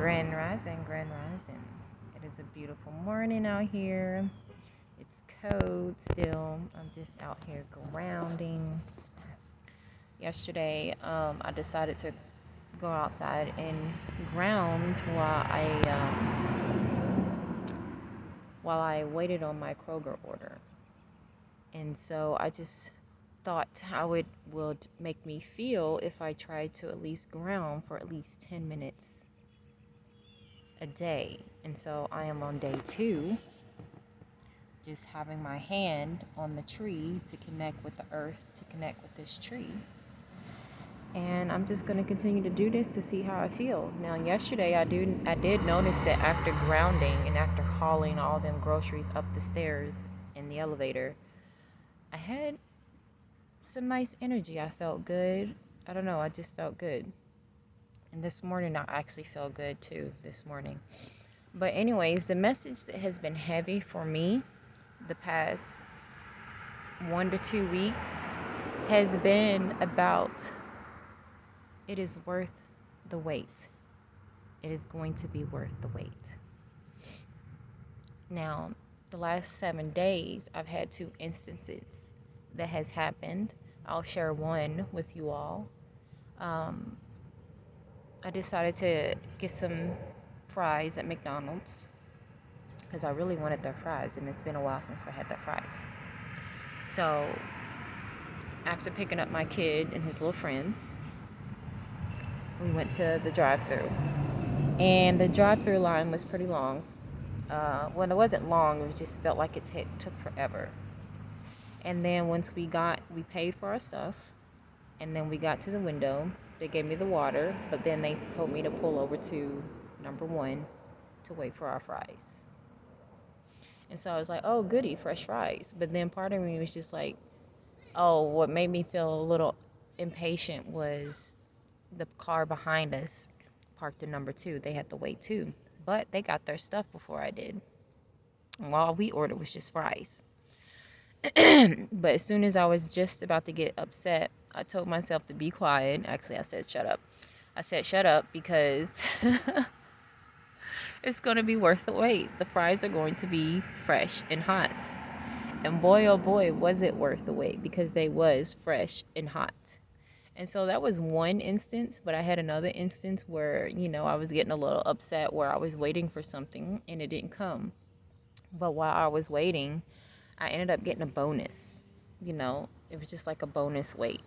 Grand Rising, Grand Rising. It is a beautiful morning out here. It's cold still. I'm just out here grounding. Yesterday, I decided to go outside and ground while I waited on my Kroger order. And so I just thought how it would make me feel if I tried to at least ground for at least 10 minutes a day. And so I am on day 2, just having my hand on the tree to connect with the earth, to connect with this tree. And I'm just going to continue to do this to see how I feel. Now, yesterday I did notice that after grounding and after hauling all them groceries up the stairs in the elevator, I had some nice energy. I felt good. I don't know, I just felt good. And this morning I actually felt good too this morning. But anyways, the message that has been heavy for me the past 1 to 2 weeks has been about it is worth the wait. It is going to be worth the wait. Now, the last 7 days, I've had 2 instances that has happened. I'll share one with you all. I decided to get some fries at McDonald's because I really wanted their fries, and it's been a while since I had their fries. So, after picking up my kid and his little friend, we went to the drive-thru, and the drive-thru line was pretty long. Well, it wasn't long, it just felt like it took forever. And then once we paid for our stuff, and then we got to the window, they gave me the water, but then they told me to pull over to number 1 to wait for our fries. And so I was like, oh, goody, fresh fries. But then part of me was just like, oh, what made me feel a little impatient was the car behind us parked in number 2. They had to wait too. But they got their stuff before I did. And all we ordered was just fries. But as soon as I was just about to get upset, I told myself to be quiet. Actually, I said, shut up. I said, shut up because it's going to be worth the wait. The fries are going to be fresh and hot. And boy, oh boy, was it worth the wait because they was fresh and hot. And so that was one instance, but I had another instance where, I was getting a little upset where I was waiting for something and it didn't come. But while I was waiting, I ended up getting a bonus. It was just like a bonus wait,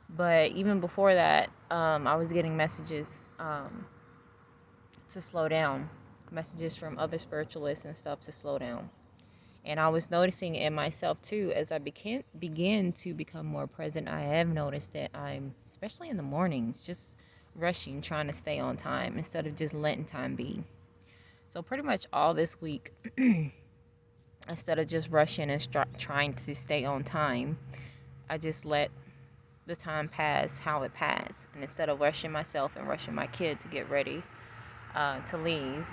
But even before that, I was getting messages to slow down, messages from other spiritualists and stuff to slow down. And I was noticing it in myself too as I begin to become more present. I have noticed that I'm, especially in the mornings, just rushing, trying to stay on time instead of just letting time be. So pretty much all this week, instead of just rushing and trying to stay on time, I just let the time pass how it passed. And instead of rushing myself and rushing my kid to get ready to leave,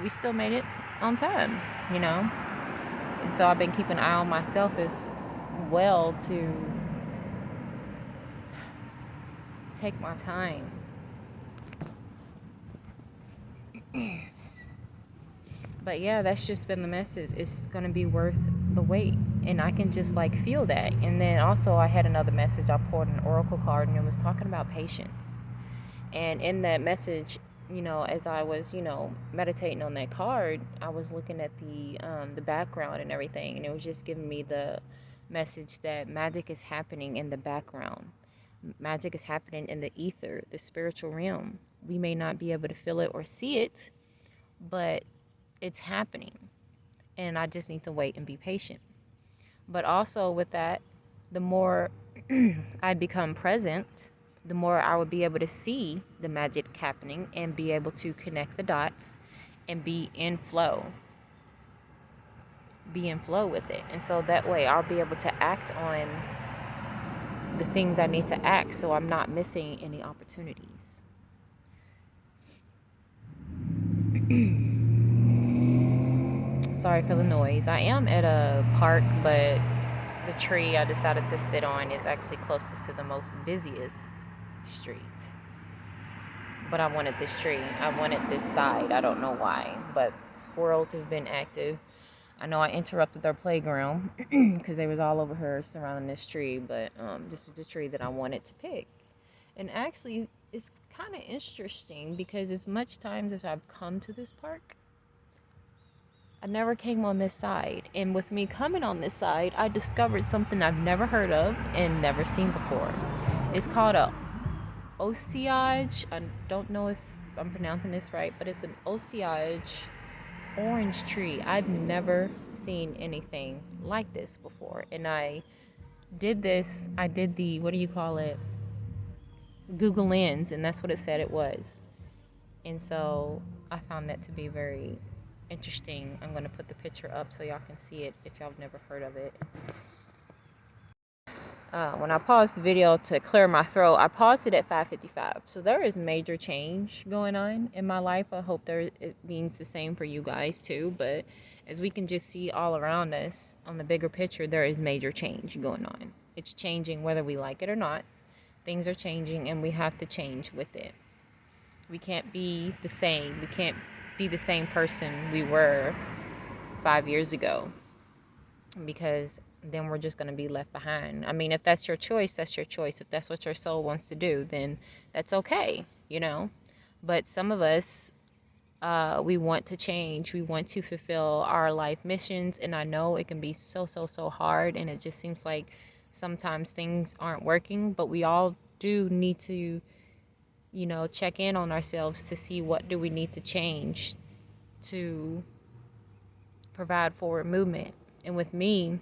we still made it on time, And so I've been keeping an eye on myself as well to take my time. But yeah, that's just been the message. It's going to be worth the wait. And I can just feel that. And then also I had another message. I pulled an oracle card and it was talking about patience. And in that message, as I was, meditating on that card, I was looking at the background and everything. And it was just giving me the message that magic is happening in the background. Magic is happening in the ether, the spiritual realm. We may not be able to feel it or see it, but it's happening. And I just need to wait and be patient. But also with that, the more I become present, the more I would be able to see the magic happening and be able to connect the dots and be in flow. Be in flow with it. And so that way I'll be able to act on the things I need to act so I'm not missing any opportunities. Sorry for the noise. I am at a park, but the tree I decided to sit on is actually closest to the most busiest street. But I wanted this tree. I wanted this side. I don't know why. But squirrels has been active. I know I interrupted their playground because they was all over here surrounding this tree. But this is the tree that I wanted to pick. And actually, it's kind of interesting because as much times as I've come to this park, I never came on this side. And with me coming on this side, I discovered something I've never heard of and never seen before. It's called a Osage. I don't know if I'm pronouncing this right, but it's an Osage orange tree. I've never seen anything like this before. And I did the, what do you call it? Google Lens, and that's what it said it was. And so I found that to be very interesting. I'm going to put the picture up so y'all can see it if y'all have never heard of it. When I paused the video to clear my throat, I paused it at 5:55. So there is major change going on in my life. I hope it means the same for you guys too. But as we can just see all around us on the bigger picture, there is major change going on. It's changing whether we like it or not. Things are changing and we have to change with it. We can't be the same. We can't be the same person we were 5 years ago, because then we're just going to be left behind. I mean, if that's your choice, that's your choice. If that's what your soul wants to do, then that's okay, you know. But some of us, we want to change. We want to fulfill our life missions. And I know it can be so hard. And it just seems like sometimes things aren't working. But we all do need to, you know, check in on ourselves to see what do we need to change to provide forward movement. And with me,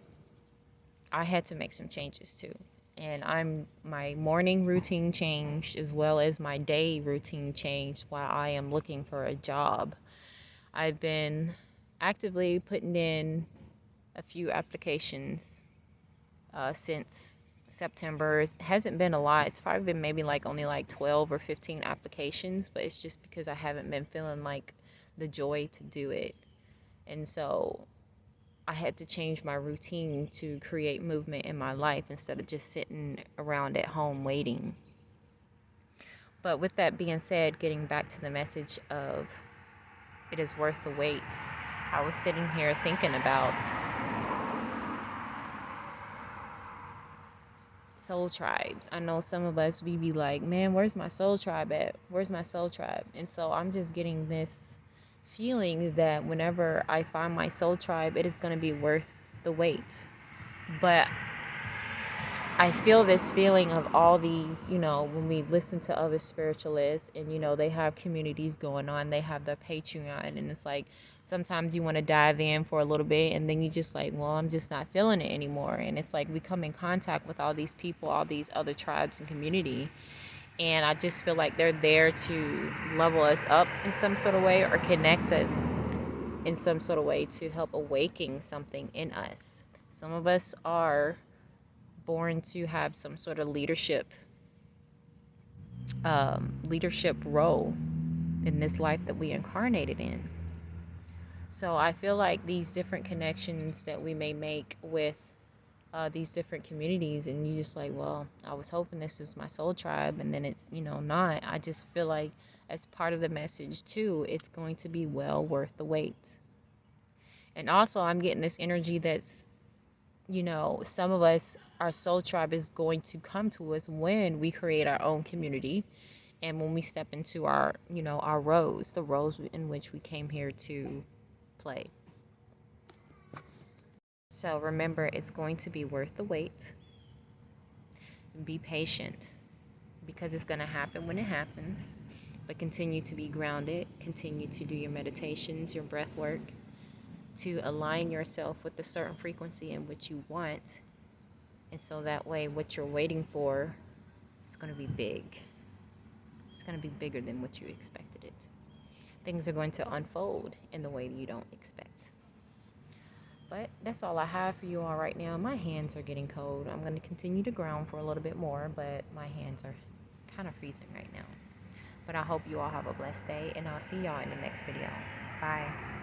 I had to make some changes too. And my morning routine changed as well as my day routine changed while I am looking for a job. I've been actively putting in a few applications since September. It hasn't been a lot. It's probably been maybe only 12 or 15 applications, but it's just because I haven't been feeling like the joy to do it. And so I had to change my routine to create movement in my life instead of just sitting around at home waiting. But with that being said, getting back to the message of it is worth the wait, I was sitting here thinking about soul tribes. I know some of us, we be like, man, where's my soul tribe at? Where's my soul tribe? And so I'm just getting this feeling that whenever I find my soul tribe, it is going to be worth the wait. But I feel this feeling of all these, you know, when we listen to other spiritualists and, you know, they have communities going on, they have their Patreon, and it's like sometimes you want to dive in for a little bit and then you just like, well, I'm just not feeling it anymore. And it's like we come in contact with all these people, all these other tribes and community. And I just feel like they're there to level us up in some sort of way or connect us in some sort of way to help awaken something in us. Some of us are born to have some sort of leadership role in this life that we incarnated in. So I feel like these different connections that we may make with these different communities, and you just like, well, I was hoping this was my soul tribe, and then it's, you know, not. I just feel like as part of the message too, it's going to be well worth the wait. And also I'm getting this energy that's, you know, some of us, our soul tribe is going to come to us when we create our own community and when we step into our, you know, our roles, the roles in which we came here to play. So remember, it's going to be worth the wait. Be patient because it's going to happen when it happens. But continue to be grounded. Continue to do your meditations, your breath work, to align yourself with the certain frequency in which you want. And so that way what you're waiting for is going to be big. It's going to be bigger than what you expected it. Things are going to unfold in the way you don't expect. But that's all I have for you all right now. My hands are getting cold. I'm going to continue to ground for a little bit more, but my hands are kind of freezing right now. But I hope you all have a blessed day, and I'll see y'all in the next video. Bye.